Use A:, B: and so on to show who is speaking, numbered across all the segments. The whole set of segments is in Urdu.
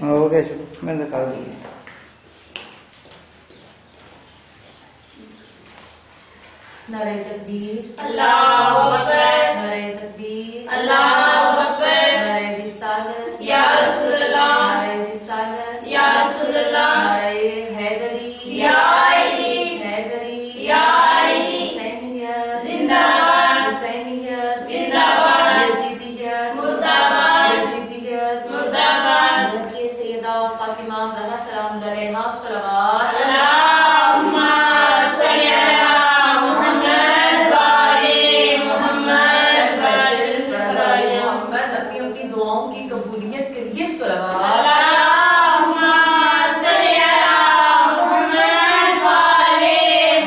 A: ہو گیا شروع میں نے کہا
B: نعرہ تکبیر
C: اللہ اکبر،
B: نعرہ تکبیر
C: اللہ اکبر،
B: نعرہ رسالت
C: یا رسول اللہ،
B: نعرہ رسالت
C: یا رسول اللہ،
B: نعرہ حیدری
C: یا علی،
B: حیدری
C: یا علی،
B: حسینیت
C: زندہ باد،
B: حسینیت
C: زندہ باد،
B: یزیدیت
C: مردہ باد،
B: یزیدیت
C: مردہ باد،
B: حضرت سیدہ فاطمہ زہرا سلام اللہ علیہا صلوات
C: اللہم صلی علی محمد وآل محمد
B: وجل فرزاد محمد اپنی اپنی دعاؤں کی قبولیت کے لیے صلوات
C: اللہم صلی علی محمد وآل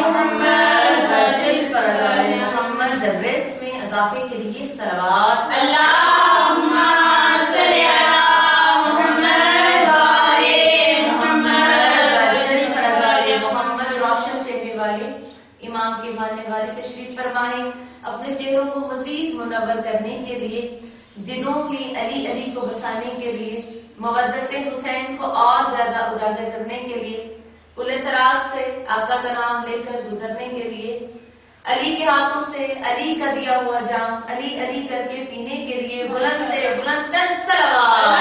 C: محمد
B: وجل فرزاد محمد رزق میں اضافے کے لیے صلوات
C: اللہم صلی علی محمد وآل محمد
B: وجل فرزاد محمد روشن چہرے والے امام کے ماننے والے تشریف فرمائیں اپنے چہروں کو مزید منور کرنے کے لیے دنوں میں علی علی کو بسانے کے لیے مودت حسین کو اور زیادہ اجاگر کرنے کے لیے پل صراط سے آقا کا نام لے کر گزرنے کے لیے علی کے ہاتھوں سے علی کا دیا ہوا جام علی علی کر کے پینے کے لیے بلند سے بلند تر صلوات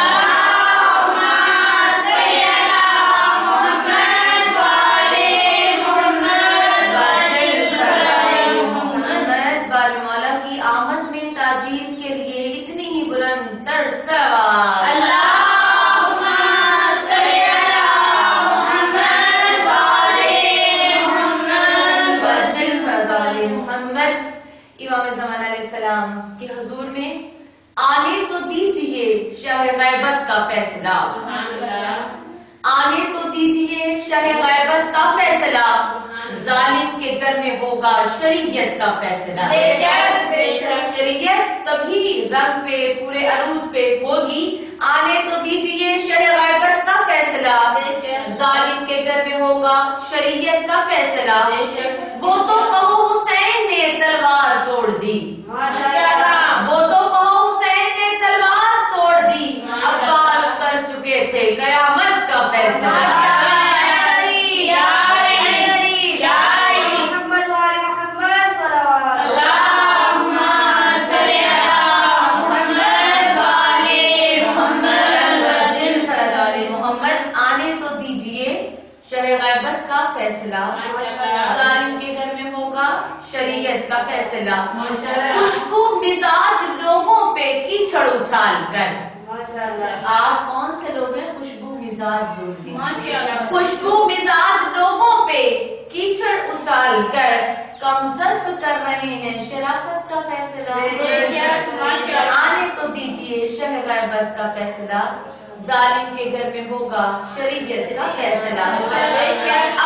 B: امام زمان علیہ السلام کے حضور میں آنے تو دیجئے شاہ غیبت کا فیصلہ آنے تو دیجئے شاہ غیبت کا فیصلہ ظالم کے گھر میں ہوگا شریعت کا فیصلہ شریعت تبھی رنگ پہ پورے عروج پہ ہوگی آنے تو دیجئے شاہ غیبت کا فیصلہ ظالم کے گھر میں ہوگا شریعت کا فیصلہ وہ تو کہو حسین نے تلوار توڑ دی وہ تو کہو حسین نے تلوار توڑ دی عباس کر چکے تھے قیامت کا فیصلہ فیصلہ ظالم کے گھر میں ہوگا شریعت کا فیصلہ خوشبو مزاج لوگوں پہ کیچڑ اچھال کر آپ کون سے لوگ ہیں خوشبو مزاج لوگ ہیں خوشبو مزاج لوگوں پہ کیچڑ اچھال کر کم ظرف کر رہے ہیں شرافت کا فیصلہ آنے تو دیجئے شہ غیبت کا فیصلہ ظالم کے گھر میں ہوگا شریعت کا فیصلہ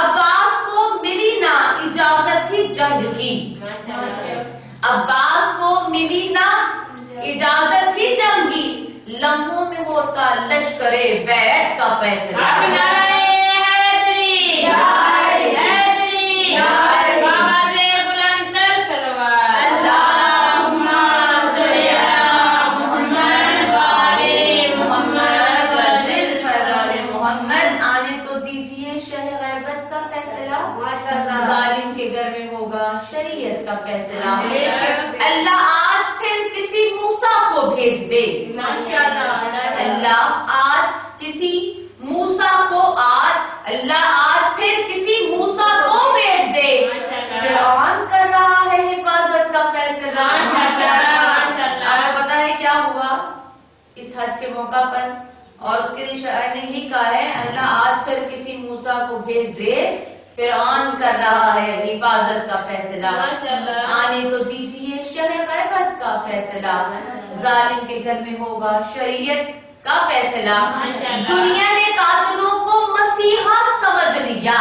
B: عباس کو ملی نہ اجازت ہی جنگ کی عباس کو ملی نہ اجازت ہی جنگ کی لمحوں میں ہوتا لشکر بیعت کا فیصلہ ظالم کے گھر میں ہوگا شریعت کا فیصلہ اللہ آج پھر کسی موسیٰ کو بھیج دے اللہ آج کسی موسیٰ کو اللہ آج پھر کسی موسیٰ کو بھیج دے فرعون کر رہا ہے حفاظت کا فیصلہ آپ کو پتا ہے کیا ہوا اس حج کے موقع پر اور اس کے لیے شاعر نے یہی کہا ہے اللہ آج پھر کسی موسیٰ کو بھیج دے فرعون کر رہا ہے حفاظت کا فیصلہ آنے تو دیجئے شہ غیبت کا فیصلہ ظالم کے گھر میں ہوگا شریعت کا فیصلہ دنیا نے قاتلوں کو مسیحا سمجھ لیا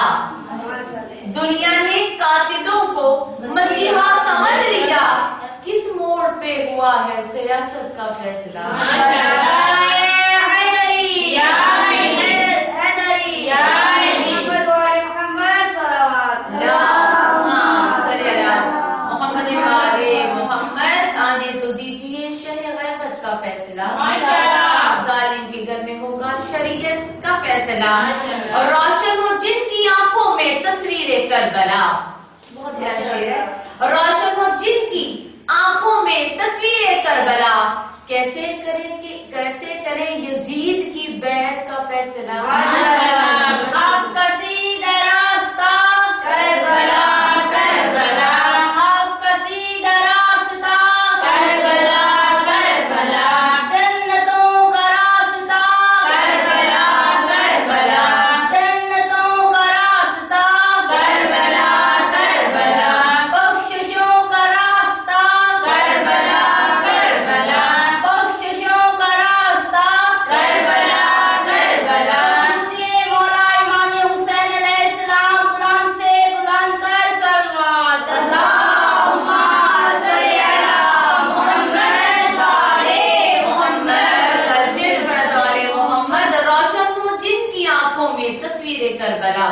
B: دنیا نے قاتلوں کو مسیحا سمجھ لیا کس موڑ پہ ہوا ہے سیاست کا فیصلہ محمد آنے تو دیجئے شہ غیبت کا فیصلہ ظالم فیصلہ، اور روشن ہو جن کی آنکھوں میں تصویر کربلا. بہت پیارا شعر ہے. روشن ہو جن کی آنکھوں میں تصویر کربلا، کیسے کرے یزید کی بیعت کا فیصلہ.
C: حق کشید راستہ کربلا کربلا، حق کشید راستہ کربلا کربلا، جنتوں کا راستہ کربلا کربلا، جنتوں کا راستہ کربلا کربلا، بخششوں کا راستہ کربلا کربلا، بخششوں کا راستہ کربلا کربلا. مجھے مولا امام حسین علیہ السلام قرآن سے بلند کر صلوات. اللہم صلی علی محمد وعلی محمد.
B: محمد روشن ہو جن کی آنکھوں میں تصویر کربلا،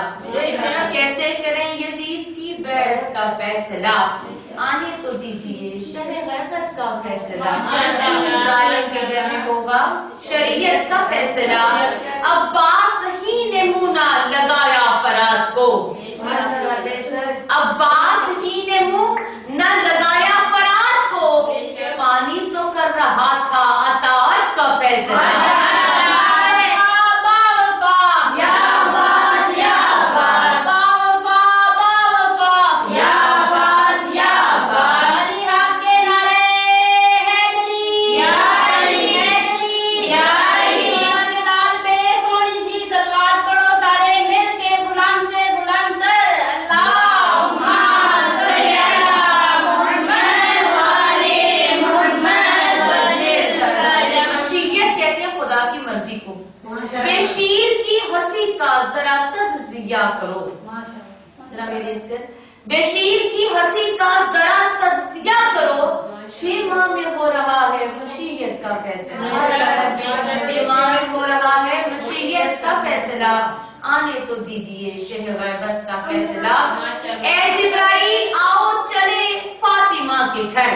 B: کیسے کریں یزید کی بیعت کا فیصلہ. آنے تو دیجئے شہ غیبت کا فیصلہ، ظالم کے گھر میں ہوگا شریعت کا فیصلہ. عباس ہی نے منہ نہ لگایا فرات کو، عباس ہی نے منہ نہ لگایا فرات کو، پانی تو کر رہا تھا اطاعت کا فیصلہ. بے شیر کی ہنسی کا ذرا تجزیہ کرو. ذرا میرے اس پر بے شیر کی ہنسی کا ذرا تجزیہ کرو. 6 ماہ میں ہو رہا ہے مشیت کا فیصلہ، 6 ماہ میں ہو رہا ہے مشیت کا فیصلہ. آنے تو دیجئے شہ غیبت کا فیصلہ. اے جبرائیل آؤ چلے فاطمہ کے گھر،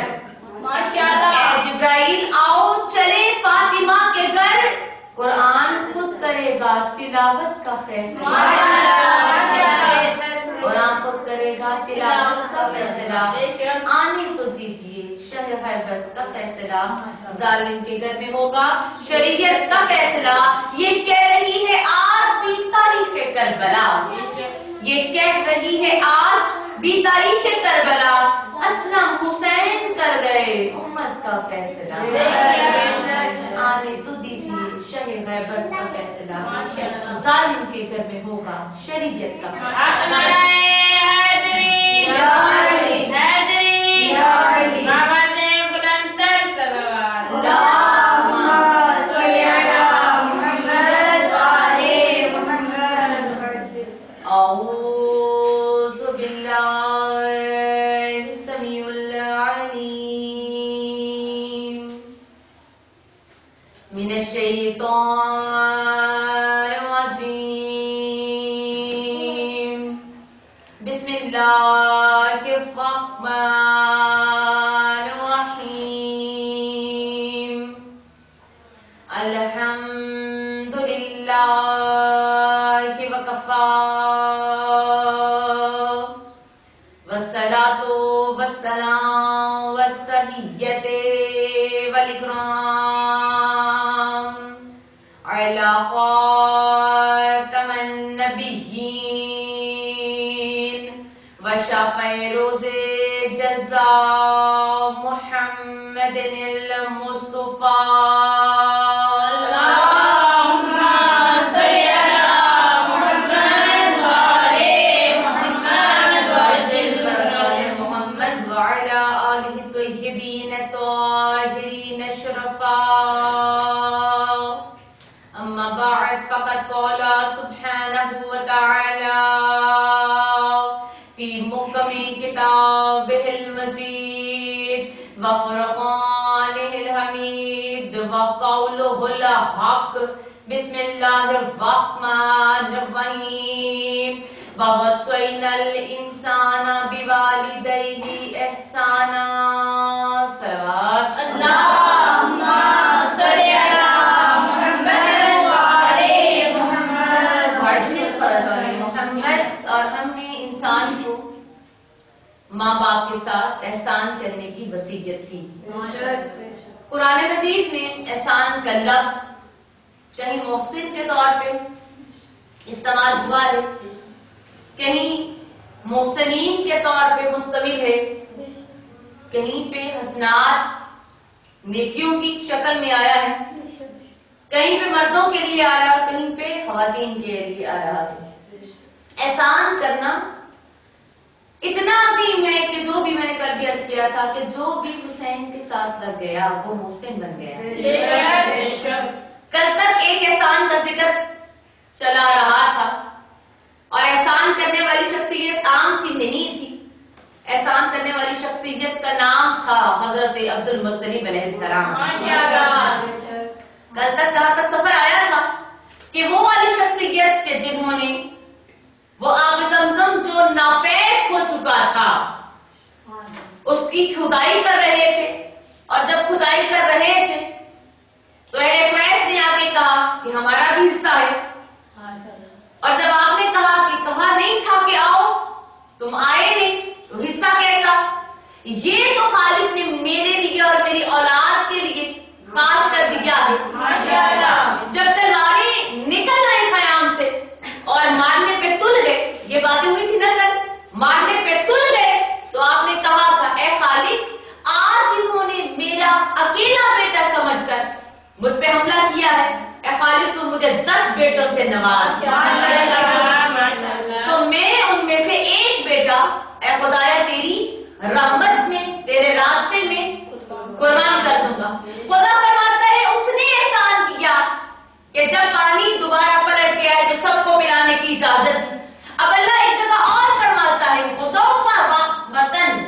B: اے جبرائیل آؤ چلے فاطمہ کے گھر، قرآن خود کرے گا تلاوت کا فیصلہ. قرآن خود کرے گا تلاوت کا فیصلہ. آنے تو دیجئے شہ غیبت کا فیصلہ. ظالم کے گھر میں ہوگا شریعت کا فیصلہ. یہ کہہ رہی ہے آج بھی تاریخ کربلا، یہ کہہ رہی ہے آج بھی تاریخ کربلا. اسلم حسین کر گئے امت کا فیصلہ. آنے تو دیجئے شہ غیبت کا فیصلہ. ظالم کے گھر میں ہوگا شریعت کا فیصلہ. أعوذ بالله السميع العليم من الشيطان الرجيم. بسم الله الرحمن الرحيم. الحمد لله وكفى، والصلاة والسلام والتحية والإكرام على خاتم النبيين وشفيع روز جزاء محمد المصطفى. أما بعد فقد قال سبحانه وتعالى في محكم كتابه المجيد وفرقانه الحميد وقوله الحق. بسم الله الرحمن الرحيم. ووصينا الإنسان بوالديه إحسانا. صلوات
C: اللهم صل على محمد وعلى محمد.
B: احسان کرنے کی وصیت کی۔ قرآن مجید میں احسان کا لفظ کہیں محسن کے طور پہ استعمال ہوا ہے، کہیں محسنین کے طور پہ مستمل ہے، کہیں پہ حسنات نیکیوں کی شکل میں آیا ہے، کہیں پہ مردوں کے لیے آیا، کہیں پہ خواتین کے لیے آیا ہے۔ احسان کرنا اتنا عظیم ہے کہ جو بھی میں نے کل بھی عرض کیا تھا کہ جو بھی حسین کے ساتھ لگ گیا وہ محسن بن گیا۔ کل تک ایک احسان کا ذکر چلا رہا تھا اور احسان کرنے والی شخصیت عام سی نہیں تھی، احسان کرنے والی شخصیت کا نام تھا حضرت عبد المطلب علیہ السلام۔ کل تک جہاں تک سفر آیا تھا کہ وہ والی شخصیت کے جنہوں نے وہ آب زمزم جو ناپید ہو چکا تھا اس کی کھدائی کر رہے تھے، اور جب کھدائی کر رہے تھے تو اہل قریش نے آ کے کہا کہ ہمارا بھی حصہ ہے، اور جب آپ نے کہا نہیں تھا کہ آؤ، تم آئے نہیں تو حصہ کیسا؟ یہ تو خالق نے میرے لیے اور میری اولاد کے لیے خاص کر دیا ہے۔ جب تلواریں نکل آئی خیام سے اور مارنے پہ تل گئے، یہ باتیں ہوئی تھی نا کل، مارنے پہ تل گئے تو آپ نے کہا تھا اے خالق آج انہوں نے میرا اکیلا بیٹا سمجھ کر مجھ پہ حملہ کیا ہے، اے خالق تو مجھے 10 بیٹوں سے نواز، تو میں ان میں سے ایک بیٹا اے خدایا تیری رحمت میں تیرے راستے میں قربان کر دوں گا۔ خدا فرماتا ہے اس نے احسان کیا کہ جب پانی دوبارہ پلٹ گیا ہے تو سب کو پلانے کی اجازت دی۔ اب اللہ ایک جگہ اور فرماتا ہے خدا رحمتن،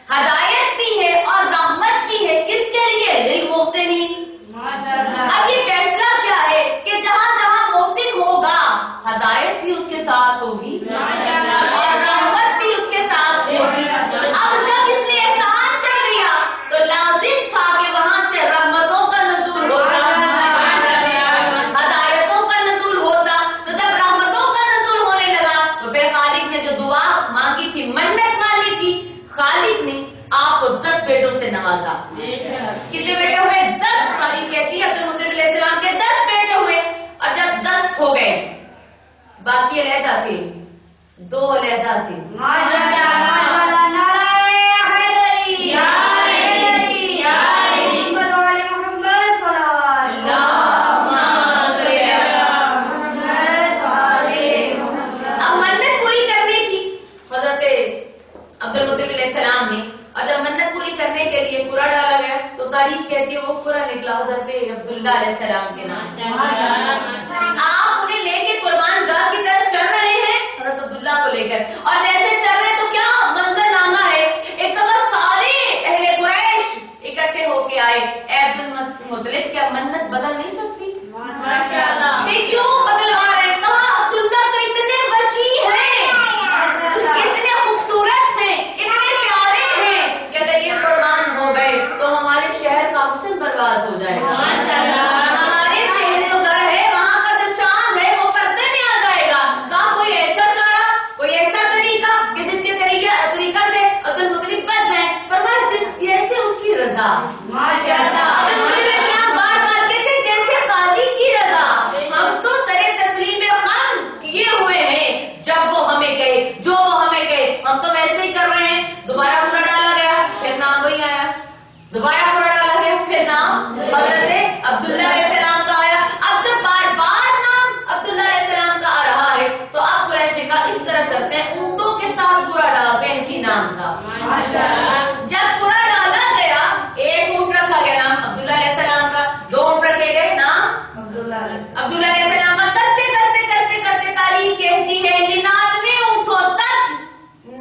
B: ہدایت بھی ہے اور رحمت بھی ہے، کس کے لیے؟ للمحسنین۔ اب یہ فیصلہ کیا ہے کہ جہاں جہاں محسن ہوگا ہدایت بھی اس کے ساتھ ہوگی اور رحمت بھی اس کے ساتھ ہوگی۔ اب جب اس نے احسان کر لیا تو لازم تھا کہ وہاں سے رحمتوں کا نزول ہوتا، ہدایتوں کا نزول ہوتا، تو جب رحمتوں کا نزول ہونے لگا تو پھر خالق نے جو دعا مانگی تھی، منت مانی تھی، خالق نے آپ کو 10 بیٹوں سے نوازا۔ کتنے بیٹے ہوئے؟ 10۔ خالق کہتی ہے عبد المطلب علیہ السلام کے 10 بیٹے ہوئے، اور جب 10 ہو گئے باقی علیحدہ تھے، 2 علیحدہ تھے۔
C: ماشاءاللہ ماشاءاللہ، نعرہ حیدری، یا حیدری، یا محمد وعلی محمد صلی اللہ علیہ وسلم۔
B: اب منت پوری کرنی تھی حضرت عبد المطلب علیہ السلام نے، اور جب منت پوری کرنے کے لیے قرا ڈالا گیا تو تاریخ کہتی ہے وہ قرا نکلا حضرت عبداللہ علیہ السلام کے نام۔ آپ انہیں لے کے قربان گاہ کی طرف چل رہے ہیں حضرت عبداللہ کو لے کر، اور جیسے چل رہے تو کیا منظر نامہ ہے، ایک دفعہ سارے اہل قریش اکٹھے ہو کے آئے، اے عبد المطلب کیا منت بدل نہیں سکتی؟ یہ کیوں بدلوا رہے؟ کہاں عبداللہ تو اتنے وسیع ہیں، اتنے خوبصورت ہیں، اتنے پیارے ہیں کہ اگر یہ قربان ہو گئے تو ہمارے شہر کا حسن برباد ہو جائے گا، ہمارے چہرے جو گھر ہے وہاں کا جو چاند ہے وہ پردے میں آ جائے گا۔ کہا کوئی ایسا چارہ، کوئی ایسا طریقہ کہ جس کے طریقہ سے عبد المطلب بچ جائیں، فرمایا جس جیسے اس کی رضا۔ عبد المطلب علیہ السلام بار بار کہتے جیسے خالق کی رضا، ہم تو سرے تسلیم خم کیے ہوئے ہیں، جب وہ ہمیں کہے، جو وہ ہمیں کہے ہم تو ویسے ہی کر رہے ہیں۔ دوبارہ پورا ڈالا گیا، پھر نام وہی آیا، دوبارہ پورا ڈالا گیا، پھر نام حضرت عبداللہ علیہ السلام کا آیا۔ اب جب بار بار نام عبداللہ علیہ السلام کا آ رہا ہے تو اب قریش نے کہا اس طرح کرتے ہیں، اونٹوں کے ساتھ پورا ڈالتے ہیں اسی نام کا۔ جب پورا ڈالا گیا ایک اونٹ رکھا گیا نام عبداللہ علیہ السلام کا، 2 اونٹ رکھے گئے نام عبداللہ علیہ السلام کا۔ کرتے کرتے کرتے کرتے تاریخ کہتی ہے 99 اونٹوں تک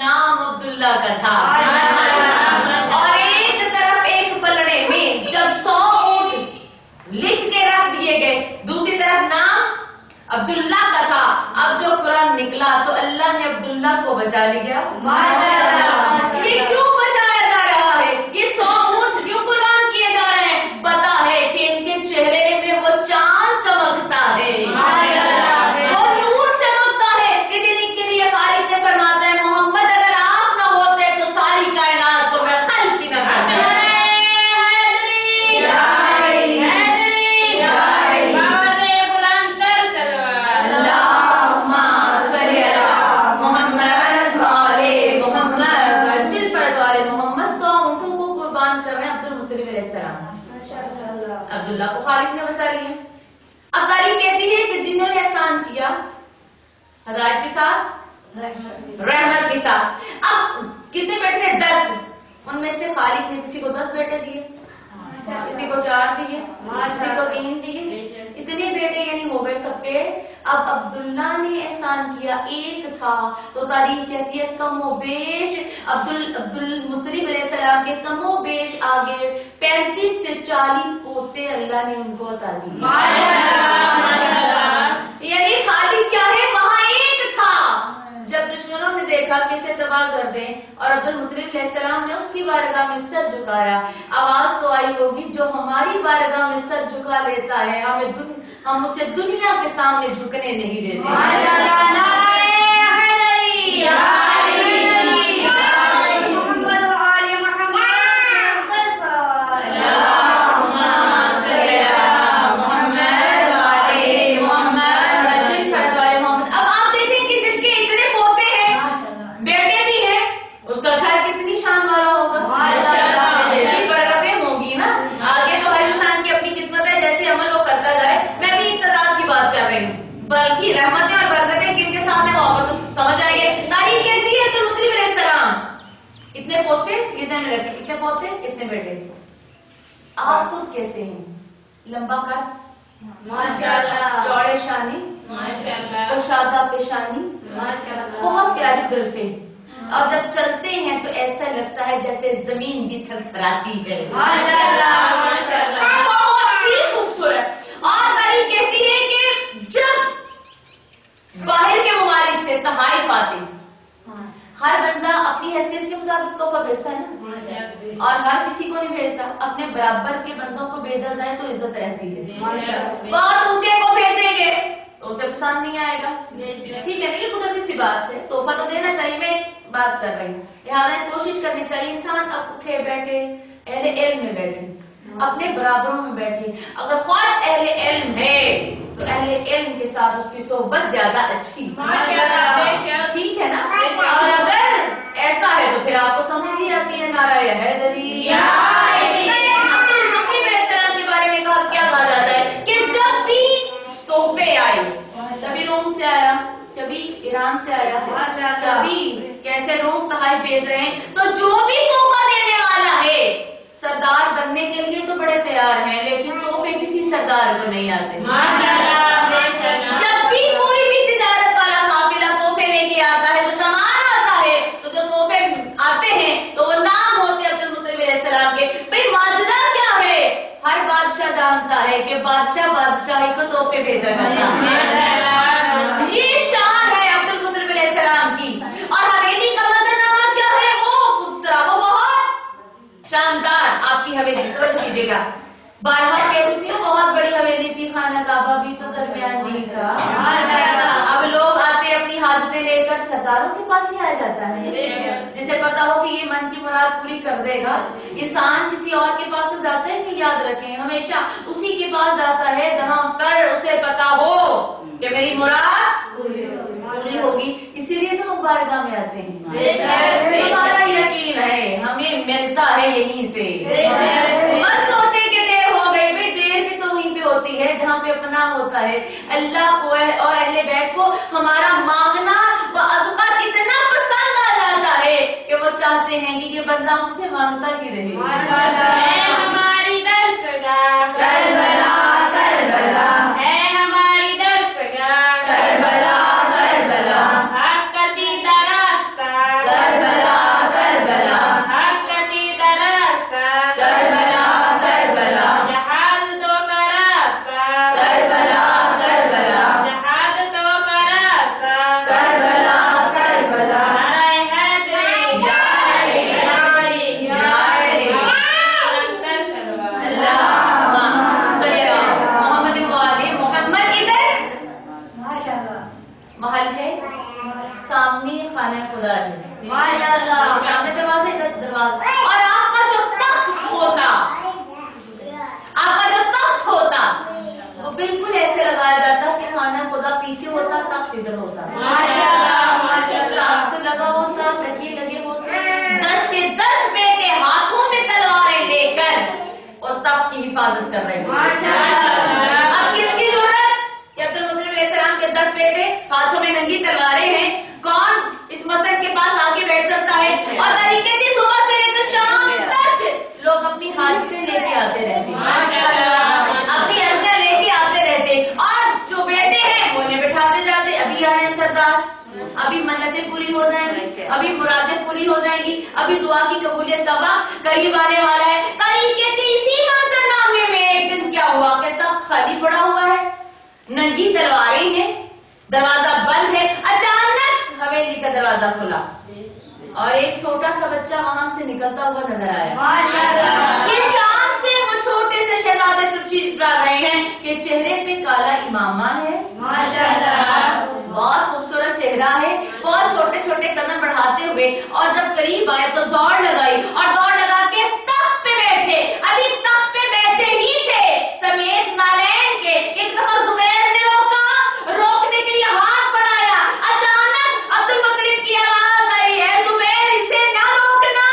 B: نام عبداللہ کا تھا، اور ایک طرف ایک پلڑے میں جب 100 اونٹ لکھ کے رکھ دیے گئے، دوسری طرف نام عبداللہ کا تھا۔ اب جو قرآن نکلا تو اللہ نے عبداللہ کو بچا لیا۔ یہ کیوں بچایا جا رہا ہے؟ یہ 100 اونٹ کیوں قربان کیے جا رہے ہیں؟ پتا ہے کہ ان کے چہرے میں وہ چاند چمکتا ہے، وہ نور چمکتا ہے کہ جن کے لیے خالق نے فرماتا ہے محمد اگر آپ نہ ہوتے تو ساری کائنات تو میں اب تاریخ کہتی ہے کہ جنہوں نے احسان کیا ہدایت کے ساتھ رحمت کے ساتھ. اب کتنے بیٹے تھے؟ 10. ان میں سے خالق نے کسی کو 10 بیٹے دیے، کسی کو 4 دیے، کسی کو 3 دیے. اتنے بیٹے یعنی ہو گئے سب کے. اب عبداللہ نے احسان کیا، ایک تھا تو تاریخ کہتی ہے کم و بیش عبد المطلب علیہ السلام کے کم و بیش آگے 35 سے 40 پوتے اللہ نے ان کو عطا دیے. یعنی خالق کیا ہے؟ وہاں ایک تھا. جب دشمنوں نے دیکھا کہ اسے تباہ کر دیں اور عبد المطلب علیہ السلام نے اس کی بارگاہ میں سر جھکایا. آواز تو آئی ہوگی جو ہماری بارگاہ میں سر جھکا لیتا ہے ہم اسے دنیا کے سامنے جھکنے نہیں دیتے. بلکہ رحمتیں اور برکتیں کن کے سامنے واپس سمجھ آئیے. تاریخ کہتی ہے تو مطلب علیہ السلام اتنے پوتے اتنے پوتے اتنے بیٹے. آپ خود کیسے ہیں؟ لمبا قد ماشاءاللہ، چوڑے شانی ماشاءاللہ، کشادہ پیشانی ماشاءاللہ، بہت پیاری زلفیں، اور جب چلتے ہیں تو ایسا لگتا ہے جیسے زمین بھی تھر تھراتی ہے. ماشاءاللہ ماشاءاللہ، بہت ہی خوبصورت. اور تاریخ کہتی ہے کہ جب باہر کے ممالک سے تحائف آتے، ہر بندہ اپنی حیثیت کے مطابق تحفہ بھیجتا ہے نا، اور ہر کسی کو نہیں بھیجتا. اپنے برابر کے بندوں کو بھیجا جائے تو عزت رہتی ہے. بہت اونچے کو بھیجیں گے تو اسے پسند نہیں آئے گا. ٹھیک ہے نا، یہ قدرتی سی بات ہے. تحفہ تو دینا چاہیے. میں بات کر رہی ہوں، لہٰذا کوشش کرنی چاہیے انسان اب اٹھے بیٹھے اہل علم میں بیٹھے، اپنے برابروں میں بیٹھے. اگر خود اہل علم ہے تو اہل علم کے ساتھ اس کی صحبت زیادہ اچھی. ٹھیک ہے نا. اور اگر ایسا ہے تو پھر آپ کو سمجھ ہی آتی ہے نعرہ حیدری. عبد المطلب علیہ السلام کے بارے میں کیا کہا جاتا ہے کہ جب بھی تحفے آئے، کبھی روم سے آیا، کبھی ایران سے آیا، کبھی کیسے روم تحائف بھیج رہے ہیں، تو جو بھی تحفہ دینے والا ہے سردار بننے کے لیے تو بڑے تیار ہیں، لیکن تحفے کسی سردار کو نہیں آتے. جب بھی کوئی بھی تجارت والا قافلہ تحفے لے کے آتا ہے، جو سامان آتا ہے، تو جو تحفے آتے ہیں تو وہ نام ہوتے عبد المطلب علیہ السلام کے. بھئی ماجرا کیا ہے؟ ہر بادشاہ جانتا ہے کہ بادشاہ بادشاہی کو تحفے بھیجا کرتا ہے. یہ شان ہے عبد المطلب علیہ السلام کی. اور حویلی کا منظرنامہ کیا ہے؟ وہ خودسرا، وہ بہت شاندار. آپ کی حویلی توجہ کیجیے گا. بارہا کہہ چکی ہوں، بہت بڑی حویلی تھی. خانہ کعبہ بھی تو درمیانی تھا. اب لوگ آتے اپنی حاجتیں لے کر سرداروں کے پاس ہی آ جاتا ہے، جسے پتا ہو کہ یہ من کی مراد پوری کر دے گا. انسان کسی اور کے پاس تو جاتا ہی نہیں. یاد رکھیں، ہمیشہ اسی کے پاس جاتا ہے جہاں پر اسے پتا ہو کہ میری مراد پوری ہوگی. اسی لیے تو ہم بارگاہ میں آتے ہیں. ہمارا یقین ہے ہمیں ملتا ہے یہیں سے. مت سوچیں کہ دیر ہو گئی. بھائی دیر بھی تو وہیں پہ ہوتی ہے جہاں پہ اپنا ہوتا ہے. اللہ کو اور اہل بیت کو ہمارا مانگنا و عزقہ کتنا پسند آ جاتا ہے کہ وہ چاہتے ہیں کہ یہ بندہ ہم سے مانگتا ہی رہے. ہماری درسگاہ کربلا کربلا ہے، ہماری درسگاہ کربلا کربلا، حق کا سیدھا راستہ کربلا کربلا، حق کا سیدھا راستہ کربلا کربلا، شہادتوں کا راستہ کربلا کربلا، شہادتوں کا راستہ کربلا کربلا. محل ہے سامنے خانہ خدا ہے ماشاءاللہ، سامنے دروازے ادھر دروازہ. اور آپ کا جو تخت ہوتا وہ بالکل ایسے لگایا جاتا کہ خانہ خدا پیچھے ہوتا، تخت ادھر ہوتا. تخت لگا ہوتا، تکیے لگے ہوتے، 10 کے 10 بیٹے ہاتھوں میں تلواریں لے کر اس تخت کی حفاظت کر رہے ہیں. اب کس کی ضرورت ہاتھوں میں ننگی تلواریں ہیں. کون اس مسجد کے پاس آ کے بیٹھ سکتا ہے؟ اور طریقے تھی صبح سے لے کر شام تک لوگ اپنی حاجتیں لے کے آتے رہتے, اپنی عرضیں لے کے آتے رہتے, اور جو بیٹے ہیں وہ انہیں بٹھاتے جاتے. ابھی آئے ہیں سردار, ابھی منتیں پوری ہو جائیں گی, ابھی مرادیں پوری ہو جائیں گی, ابھی دعا کی قبولیت کا وقت قریب آنے والا ہے. طریقے تھی اسی منظرنامے میں ایک دن کیا ہوا کہ تخت خالی پڑا ہوا ہے, ننگی تلواریں ہیں, دروازہ بند ہے. اچانک حویلی کا دروازہ کھلا اور ایک چھوٹا سا بچہ وہاں سے نکلتا ہوا نظر آیا. کس شان سے وہ چھوٹے سے شہزادے تشریف لا رہے ہیں کہ چہرے پہ کالا امامہ ہے, بہت خوبصورت چہرہ ہے, بہت چھوٹے چھوٹے قدم بڑھاتے ہوئے, اور جب قریب آئے تو دوڑ لگائی اور دوڑ لگا کے تخت پہ بیٹھے. ابھی تخت پہ بیٹھے ہی تھے سمیت نالین کے, ایک دفعہ زبیر نے روکنے کے لیے ہاتھ بڑھایا. اچانک عبد المطلب کی آواز آئی ہے, زبیر اسے نہ روکنا.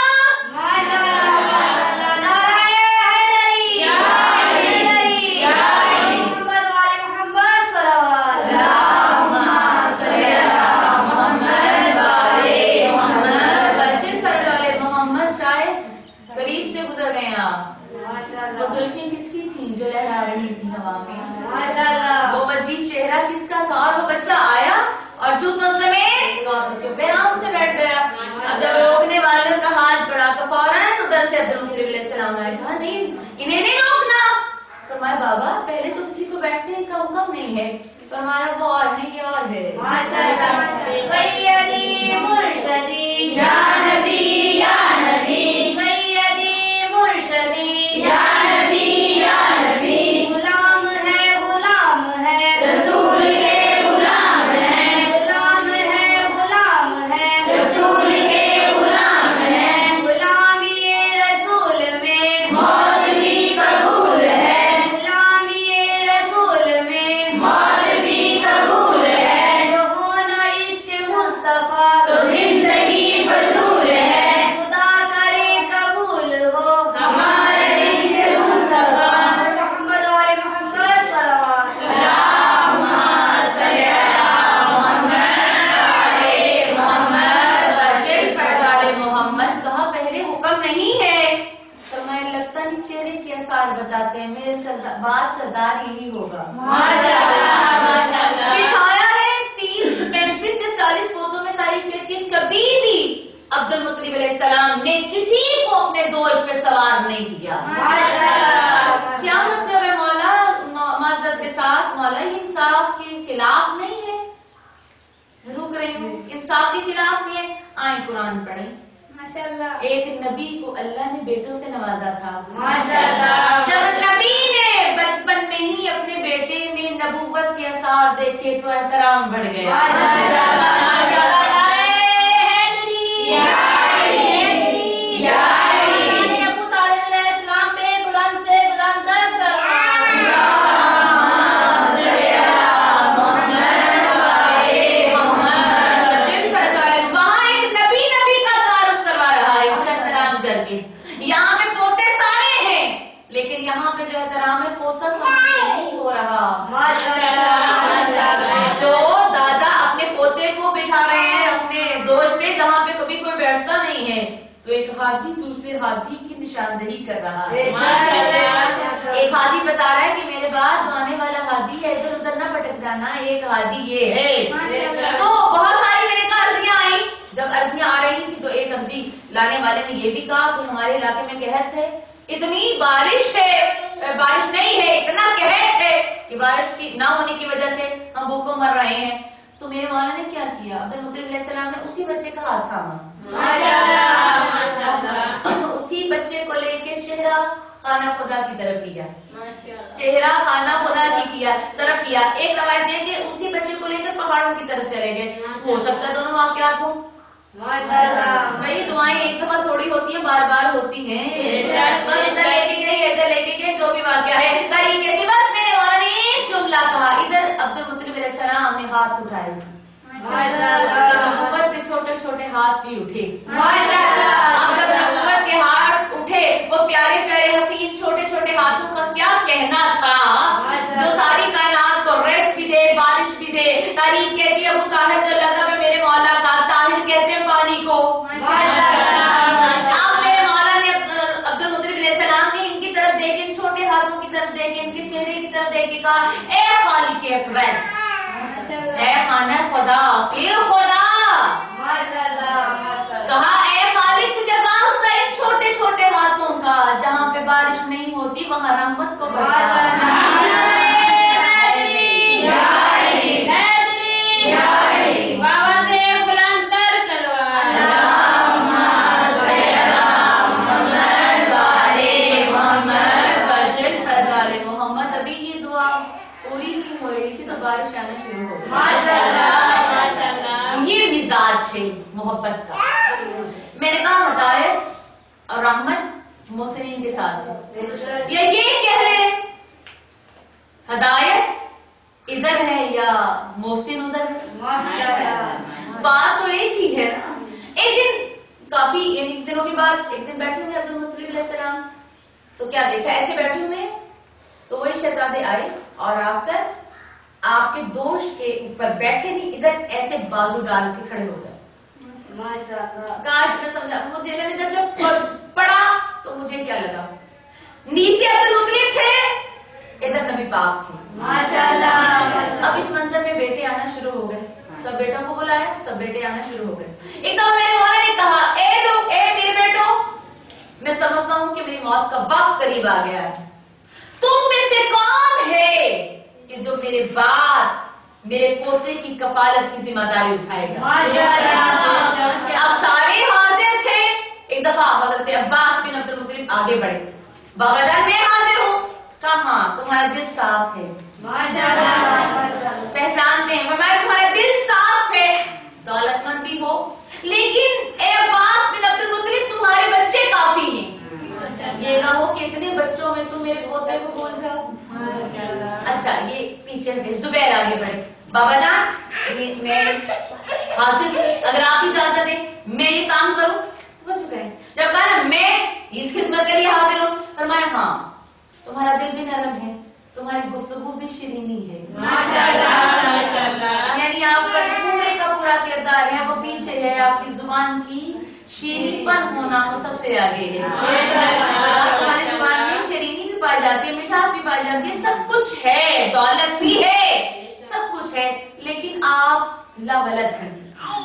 B: قریب سے گزر گئے آپ. وہ زلفیں کس کی تھیں جو لہرا رہی تھی ہوا میں؟ وہ وجیح چہرہ کس کا تھا؟ اور وہ بچہ آیا اور جوتوں سمیت آرام سے بیٹھ گیا. اب جب روکنے والوں کا ہاتھ بڑھا تو فوراً ادھر سے عبد المطلب علیہ السلام آئے, کہا نہیں انہیں نہیں روکنا. فرمایا بابا پہلے تو کسی کو بیٹھنے کا حکم نہیں ہے. فرمایا وہ اور ہے, یہ اور ہے.
C: سیدی مرشدی یا نبی یا نبی, سیدی مرشدی یا نبی یا نبی, غلام ہے رسول کے غلام ہے, غلام ہے رسول کے غلام ہے. غلامی رسول میں موت بھی قبول ہے, غلامی رسول میں موت بھی قبول ہے. جو ہونا عشق مصطفیٰ تو زندگی فضول ہے, خدا کرے قبول ہو ہمارا عشق مصطفیٰ. محمد علی محمد صلوات
B: محمد. کہا پہلے حکم نہیں ہے. فرمایا لگتا نہیں چہرے کے اثار بتاتے ہیں, میرے بعد سردار یہی ہوگا. بٹھایا ہے 30 35 یا 40 پوتوں میں. تاریخ کہتی ہے کبھی بھی عبد المطلب علیہ السلام نے کسی کو اپنے دوش پہ سوار نہیں کیا. کیا مطلب ہے مولا؟ معذرت کے ساتھ مولا یہ انصاف کے خلاف نہیں ہے. رک رہی ہوں, انصاف کے خلاف نہیں ہے. آئیں قرآن پڑھیں. ایک نبی کو اللہ نے بیٹوں سے نوازا تھا. جب نبی نے بچپن میں ہی اپنے بیٹے میں نبوت کے اثار دیکھے تو احترام بڑھ گیا. یہاں پہ پوتے سارے ہیں لیکن یہاں پہ جو احترام ہے پوتا سمجھ کے نہیں ہو رہا. جو دادا اپنے پوتے کو بٹھا رہے ہیں اپنے دوش پہ جہاں پہ کبھی کوئی بیٹھتا نہیں ہے, تو ایک ہاتھی دوسرے ہاتھی کی نشاندہی کر رہا ہے. ایک ہاتھی بتا رہا ہے کہ میرے بعد جو آنے والا ہاتھی ہے ادھر ادھر نہ پٹک جانا, ایک ہاتھی یہ ہے. تو بہت ساری میرے کا عرضیاں آئیں. جب عرضیاں آ رہی تھی تو ایک عرضی لانے والے نے یہ بھی کہا کہ ہمارے علاقے میں قحط ہے, اتنی بارش ہے, بارش نہیں ہے, اتنا قحط ہے کہ بارش کی نہ ہونے کی وجہ سے ہم بھوکوں مر رہے ہیں. تو میرے مولا نے کیا کیا؟ عبد المطلب علیہ السلام نے اسی بچے کا ہاتھ تھاما, اسی بچے کو لے کے چہرہ خانہ خدا کی طرف کیا, چہرہ خانہ خدا کی طرف کیا. ایک روایت ہے کہ اسی بچے کو لے کر پہاڑوں کی طرف چلے گئے. ہو سکتا ہے دونوں واقعات ہوں. بھائی دعائیں ایک دفعہ تھوڑی ہوتی ہیں, بار بار ہوتی ہیں. بس ادھر لے کے گئے ادھر لے کے گئے, جو بھی واقعہ ہے طریقے تھی. بس میرے مولا نے ایک جملہ کہا, ادھر عبد المطلب علیہ السلام نے ہاتھ اٹھائے. نبوت کے چھوٹے چھوٹے ہاتھ بھی اٹھے. اب جب نبوت کے ہاتھ اٹھے, وہ پیارے پیارے حسین چھوٹے چھوٹے ہاتھوں کا کیا کہنا تھا, جو ساری کائنات کو رزق بھی دے, بارش بھی دے, تھے. تاریخ کہتی ہے ابو طاہر جو لقب ہے میرے مولا کا, طاہر کہتے ہیں پانی کو. اب میرے مولا نے عبد المطلب علیہ السلام نے ان کی طرف دیکھ, ان چھوٹے ہاتھوں کی طرف دیکھ, ان کے چہرے کی طرف دیکھ کے کہا اے خالق اکبر, اے خانہ خدا اے خدا, کہا اے خالق تجھے واسطہ ان چھوٹے چھوٹے ہاتھوں کا, جہاں پہ بارش نہیں ہوتی وہاں رحمت کو برسا. بارش آنا شروع ہو گئی. یہ مزاج ہے محبت کا. میں نے کہا ہدایت اور رحمت محسنین کے ساتھ ہے, یا یہ کہہ رہے ہدایت ادھر ہے یا محسن ادھر ہے. بات تو ایک ہی ہے. ایک دن کافی دنوں کے بعد ایک دن بیٹھے ہوئے عبد المطلب علیہ السلام, تو کیا دیکھا, ایسے بیٹھے ہوئے تو وہی شہزادے آئے اور آ کر آپ کے دوش کے اوپر بیٹھے نہیں, ادھر ایسے بازو ڈال کے کھڑے ہو گئے. کاش میں سمجھا, مجھے میں نے جب پڑھا تو مجھے کیا لگا, نیچے عبد المطلب تھے, ادھر نبی پاک تھے. ماشاءاللہ. اب اس منظر میں بیٹے آنا شروع ہو گئے, سب بیٹوں کو بلایا, سب بیٹے آنا شروع ہو گئے. ایک دفعہ میرے مولا نے کہا اے لوگ, اے میرے بیٹوں, میں سمجھتا ہوں کہ میری موت کا وقت قریب آ گیا ہے. تم میں سے کون ہے کہ جو میرے بعد میرے پوتے کی کفالت کی ذمہ داری اٹھائے گا. اب سارے حاضر تھے. ایک دفعہ حضرت عباس بن عبد المطلب آگے بڑھے, بابا جان میں حاضر ہوں. کہا ہاں تمہارا دل صاف ہے, پہچانتے ہیں, تمہارا دل صاف ہے, دولت مند بھی ہو, لیکن اے عباس بن عبد المطلب تمہارے بچے کافی ہیں. یہ نہ ہو کہ اتنے بچوں میں تم میرے پوتے کو بول جاؤ. اچھا یہ پیچھے ہٹے. زبیر آگے بڑھے, بابا جان میں حاصل, اگر آپ اجازت دیں میں یہ کام کروں. وہ چکے ہیں. جب کہا نا میں اس خدمت کے لیے حاضر ہوں, فرمایا ہاں تمہارا دل بھی نرم ہے, تمہاری گفتگو بھی شیرینی ہے. یعنی آپ کا پورے کا پورا کردار ہے وہ پیچھے ہے, آپ کی زبان کی شیرین پن ہونا وہ سب سے آگے ہے. تمہاری زبان میں شیرینی بھی پائی جاتی ہے, مٹھاس بھی پائی جاتی ہے, سب کچھ ہے, دولت بھی ہے, سب کچھ ہے, لیکن آپ لاولد ہیں,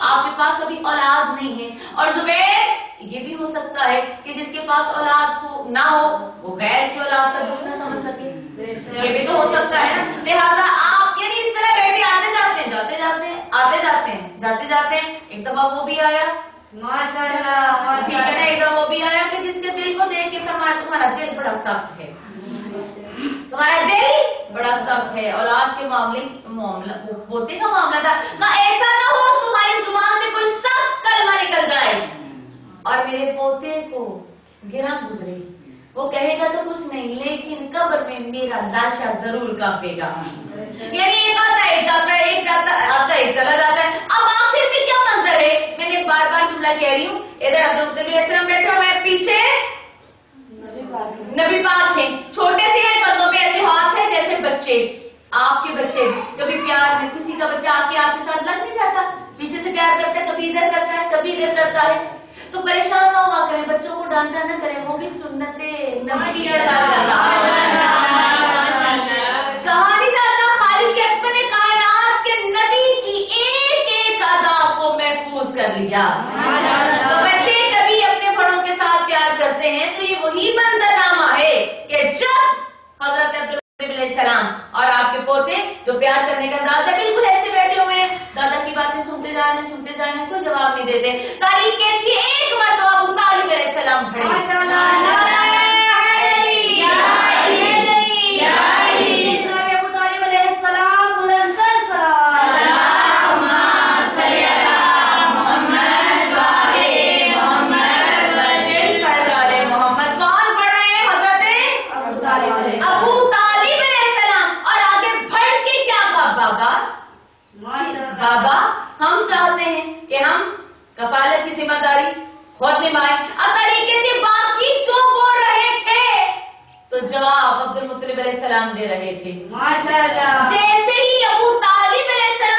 B: آپ کے پاس ابھی اولاد نہیں ہے. اور زبیر یہ بھی ہو سکتا ہے کہ جس کے پاس اولاد ہو نہ ہو وہ غیر کی اولاد کا دکھ نہ سمجھ سکے, یہ بھی تو ہو سکتا ہے نا. لہٰذا آپ یعنی اس طرح بیٹھے آتے جاتے ہیں, جاتے جاتے ہیں, آتے جاتے ہیں, جاتے جاتے ہیں. ایک دفعہ وہ بھی آیا, ماشاءاللہ, ٹھیک ہے نا, ایک دفعہ وہ بھی آیا کہ جس کے دل کو دیکھ کے فرمایا تمہارا دل بڑا سخت ہے, تمہارا دل بڑا سخت ہے. اولاد کے معاملہ پوتے کا معاملہ تھا. کہا ایسا نہ ہو تمہاری زبان سے کوئی سخت کلمہ نکل جائے اور میرے پوتے کو گرا گزرے, وہ کہے گا تو کچھ نہیں لیکن قبر میں میرا لاشا ضرور کانپے گا. یعنی ایک آتا ہے, ایک جاتا ہے, ایک جاتا آتا ہے, ایک چلا جاتا ہے. اب آخر میں کیا منظر ہے, میں نے بار بار جملہ کہہ رہی ہوں, ادھر عبد المطلب علیہ السلام بیٹھے ہوئے ہیں, پیچھے نبی پاک ہیں, چھوٹے سے ہیں, کندھوں پہ ایسے ہاتھ ہیں جیسے بچے, آپ کے بچے. کبھی پیار میں کسی کا بچہ آ کے آپ کے ساتھ لگ نہیں جاتا, پیچھے سے پیار کرتا ہے, کبھی ادھر کرتا ہے, کبھی ادھر کرتا ہے. تو پریشان نہ ہوا کریں, بچوں کو ڈانٹا نہ کریں, وہ بھی سنت نبی ادا کر رہا ہے. کہا نہیں جاتا خالق اکبر نے کائنات کے نبی کی ایک ایک ادا کو محفوظ کر لیا. تو بچے کبھی اپنے بڑوں کے ساتھ پیار کرتے ہیں تو یہ وہی منظرنامہ ہے کہ جب حضرت عبد المطلب علیہ السلام اور آپ کے پوتے جو پیار کرنے کا انداز ہے بالکل ایسے بیٹھے ہوئے ہیں, دادا کی باتیں سنتے جانے کوئی جواب نہیں دیتے. تاریخ کہتی ہے ایک مرتبہ ابو طالب علیہ السلام کھڑے, بابا ہم چاہتے ہیں کہ ہم کفالت کی ذمہ داری خود نبھائیں. اب طریقے سے باقی جو بول رہے تھے تو جواب عبد المطلب علیہ السلام دے رہے تھے. ماشاءاللہ. جیسے ہی ابو طالب علیہ السلام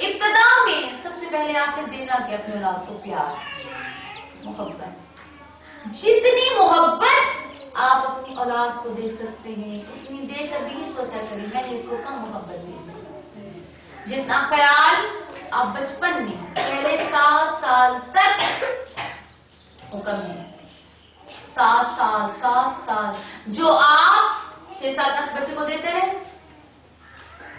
B: ابتدا میں سب سے پہلے آپ نے دینا کہ اپنے اولاد کو پیار، محبت. جتنی محبت آپ اپنی اولاد کو دے سکتے ہیں اتنی دے کر بھی سوچا کریں میں نے اس کو کم محبت دی. جتنا خیال آپ بچپن میں پہلے 7 سال تک حکم ہے، 7 سال جو آپ 6 سال تک بچے کو دیتے رہے،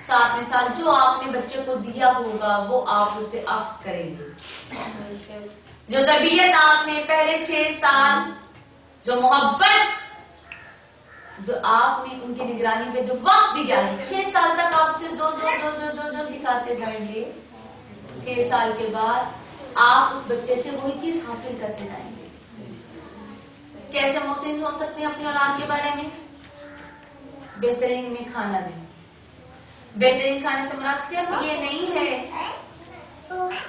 B: 7ویں سال جو آپ نے بچے کو دیا ہوگا وہ آپ اسے اخذ کریں گے. جو تربیت آپ نے پہلے 6 سال، جو محبت جو آپ نے ان کی نگرانی پہ جو وقت دیا ہے، 6 سال تک آپ جو جو جو جو جو جو جو سکھاتے جائیں گے، 6 سال کے بعد آپ اس بچے سے وہی چیز حاصل کرتے جائیں گے. کیسے محسن ہو سکتے ہیں اپنی اولاد کے بارے میں؟ بہترین میں کھانا دیں. بہترین کھانے سے مراد صرف یہ نہیں ہے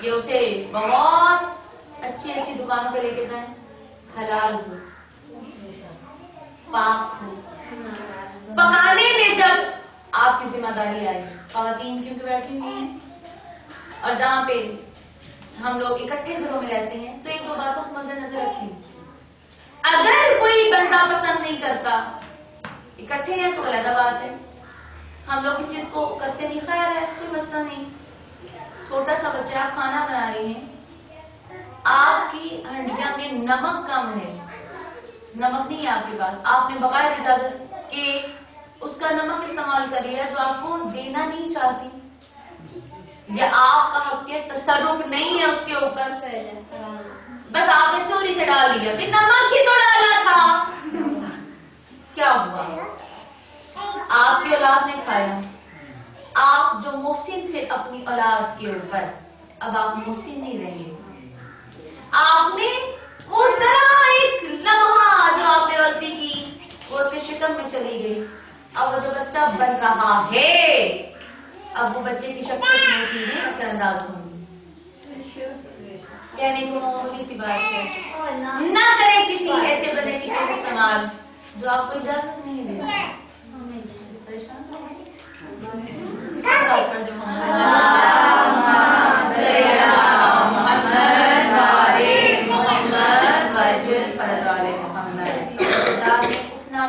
B: کہ اسے بہت اچھی دکانوں پہ لے کے جائیں، حلال ہو، پاک ہو. پکانے میں جب آپ کی ذمہ داری آئی، خواتین کیونکہ بیٹھی ہوئی ہیں اور جہاں پہ ہم لوگ اکٹھے گھروں میں رہتے ہیں تو 1-2 باتوں کو مد نظر رکھیں. اگر کوئی بندہ پسند نہیں کرتا، اکٹھے ہیں تو علیحدہ بات ہے، ہم لوگ اس چیز کو کرتے نہیں، خیر ہے کوئی مسئلہ نہیں. چھوٹا سا بچہ آپ کھانا بنا رہی ہیں، آپ کی ہنڈیاں میں نمک کم ہے، نمک نہیں ہے آپ کے پاس، آپ نے بغیر اجازت کے اس کا نمک استعمال کر لیا جو آپ کو دینا نہیں چاہتی، یا آپ کا حق کے تصرف نہیں ہے اس کے اوپر، بس آپ نے چوری سے ڈال لیا، پھر نمک ہی تو ڈالا تھا، کیا ہوا؟ آپ کی اولاد نے کھایا. آپ جو محسن تھے اپنی اولاد کے اوپر، اب آپ محسن نہیں رہے. آپ نے وہ ذرا ایک لمحہ جو آپ نے غلطی کی وہ اس کے شکم میں چلی گئی. اب وہ جو بچہ بن رہا ہے، اب وہ بچے کی شخصیت میں چیزیں اثر انداز ہوں گی. کہنے کو معمولی سی بات ہے، نہ کریں کسی ایسے بنے کی چیز استعمال جو آپ کو اجازت نہیں دیتا.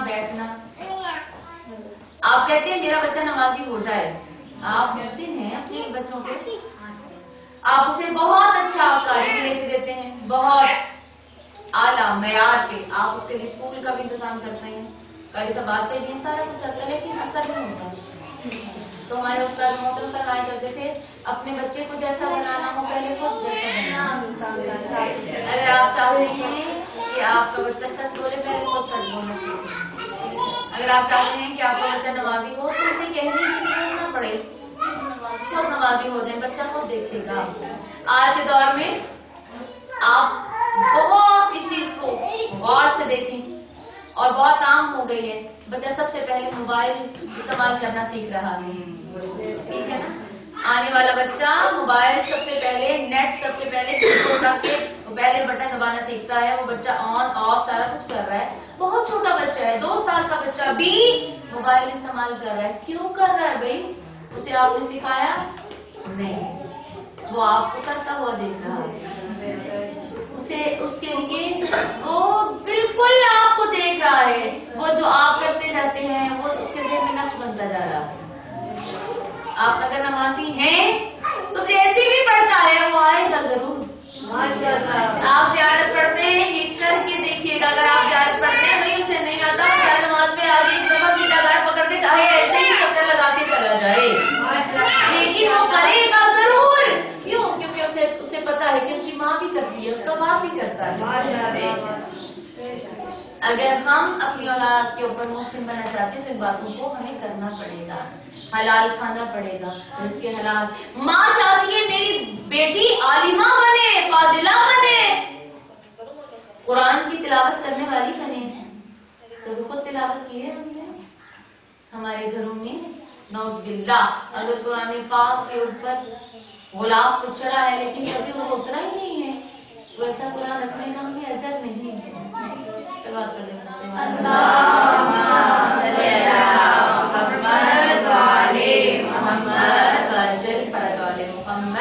B: بیٹھنا، آپ کہتے ہیں میرا بچہ نمازی ہو جائے، آپ محسن ہیں اپنے بچوں پہ، آپ اسے بہت اچھا تعلیم لے کے دیتے ہیں، بہت اعلیٰ معیار پہ، آپ اس کے لیے اسکول کا بھی انتظام کرتے ہیں، پہلے سب آتے بھی ہیں، سارا کچھ آتا ہے، لیکن اثر نہیں ہوتا. تو ہمارے استاد محترم فرمایا کرتے تھے اپنے بچے کو جیسا بنانا ہو پہلے خود ویسا بنانا. اگر آپ چاہتے ہیں کہ آپ کا بچہ سچ بولے پہلے خود سچ بولنا سیکھیں. اگر آپ چاہتے ہیں کہ آپ کا بچہ نمازی ہو تو اسے کہنے کی ضرورت نہ پڑے، خود نمازی ہو جائیں، بچہ خود دیکھے گا. آج کے دور میں آپ بہت اس چیز کو غور سے دیکھیں اور بہت عام ہو گئی ہے، بچہ سب سے پہلے موبائل استعمال کرنا سیکھ رہا ہے، ٹھیک ہے نا. آنے والا بچہ موبائل سب سے پہلے، نیٹ سب سے پہلے رکھ کے پہلے بٹن دبانا سیکھتا ہے. وہ بچہ آن آف سارا کچھ کر رہا ہے، بہت چھوٹا بچہ ہے، 2 سال کا بچہ بھی موبائل استعمال کر رہا ہے. کیوں کر رہا ہے بھائی؟ اسے آپ نے سکھایا نہیں، وہ آپ کو کرتا ہوا دیکھ رہا ہے. اس کے لیے وہ بالکل آپ کو دیکھ رہا ہے، وہ جو آپ کرتے جاتے ہیں وہ اس کے ذہن میں نقش بنتا جا رہا ہے. آپ اگر نمازی ہیں تو جیسے بھی پڑھتا ہے وہ آئے گا ضرور. آپ زیارت پڑھتے ہیں یہ کر کے دیکھیے گا، اگر آپ زیارت پڑھتے ہیں بھائی اسے نہیں آتا وہ چاہے نماز میں آگے ایک دفعہ سیدھا گار پکڑ کے چاہے ایسے ہی چکر لگا کے چلا جائے، لیکن وہ کرے گا ضرور. کیوں؟ کیونکہ اسے پتا ہے کہ اس کی ماں بھی کرتی ہے، اس کا باپ بھی کرتا ہے. اگر ہم اپنی اولاد کے اوپر محسن بننا چاہتے ہیں تو ان باتوں کو ہمیں کرنا پڑے گا. حلال کھانا پڑے گا، اس کے حلال. ماں چاہتی ہے میری بیٹی عالمہ بنے، فاضلہ بنے، قرآن کی تلاوت کرنے والی بنے. کبھی خود تلاوت کی ہے ہم نے ہمارے گھروں میں؟ نعوذ باللہ. اگر قرآن پاک کے اوپر غلاف تو چڑھا ہے لیکن کبھی وہ اترا ہی نہیں ہے تو ایسا قرآن رکھنے کا ہمیں اجر نہیں ہے. سوال کر لیتے ہیں. محمد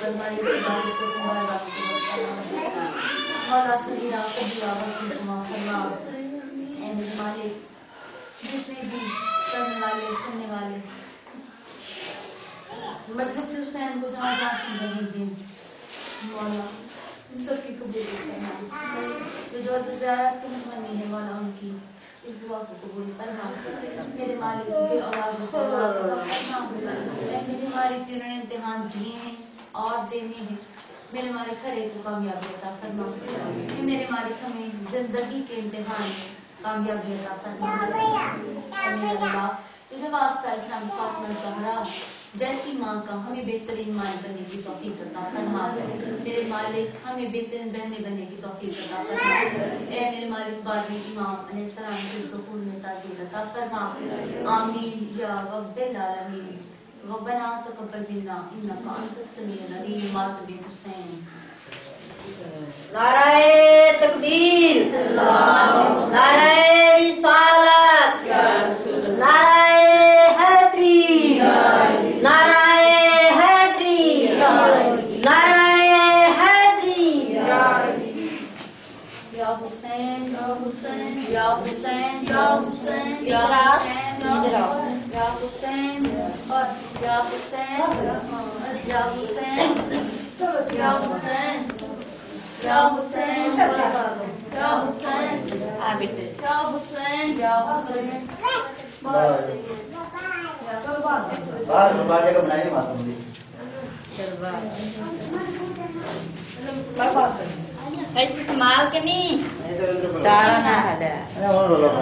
D: فرمائے سبحان کو تمہارا رب مولا صغیرہ کبیرہ وسیع معاف فرما اے میرے مالک جتنے بھی پڑھنے والے سننے والے مجلس حسین کو جہاں جہاں سن رہے ہیں مولا ان سب کی قبول فرما جو زیارت کی متمنی ہے مولا ان کی اس دعا کو قبول فرما میرے مالک بے اولاد فرما اے میرے مالک جنہوں نے امتحان دیے ہیں اور دینے ہیں میرے مالک ہر ایک کو کامیابی عطا فرما میرے مالک ہمیں زندگی کے امتحان میں کامیابی عطا فرما میرے اللہ تجھے واسطہ اسلام فاطمہ زہرا جیسی ماں کا ہمیں بہترین ماں بننے کی توفیق عطا فرما میرے مالک ہمیں بہترین بہنیں بننے کی توفیق عطا فرما اے میرے مالک بعدی امام علیہ السلام کے سکون میں تاجر عطا فرما آمین یا رب العالمین ربنا تقبل منا انک انت السمیع العلیم ماتب حسین
C: نعرہ تکبیر نعرہ رسالت نعرہ حیدری نعرہ حیدری نعرہ حیدری
D: یا حسین یا حسین یا حسین یا حسین یا حسین یا حسین یا حسین یا حسین یا حسین یا حسین یا حسین یا حسین یا حسین
A: بعد بارے کا بنائے بات ہوگی
C: استعمال کے نہیں
A: ایسے اندر بڑا ہے اور رولا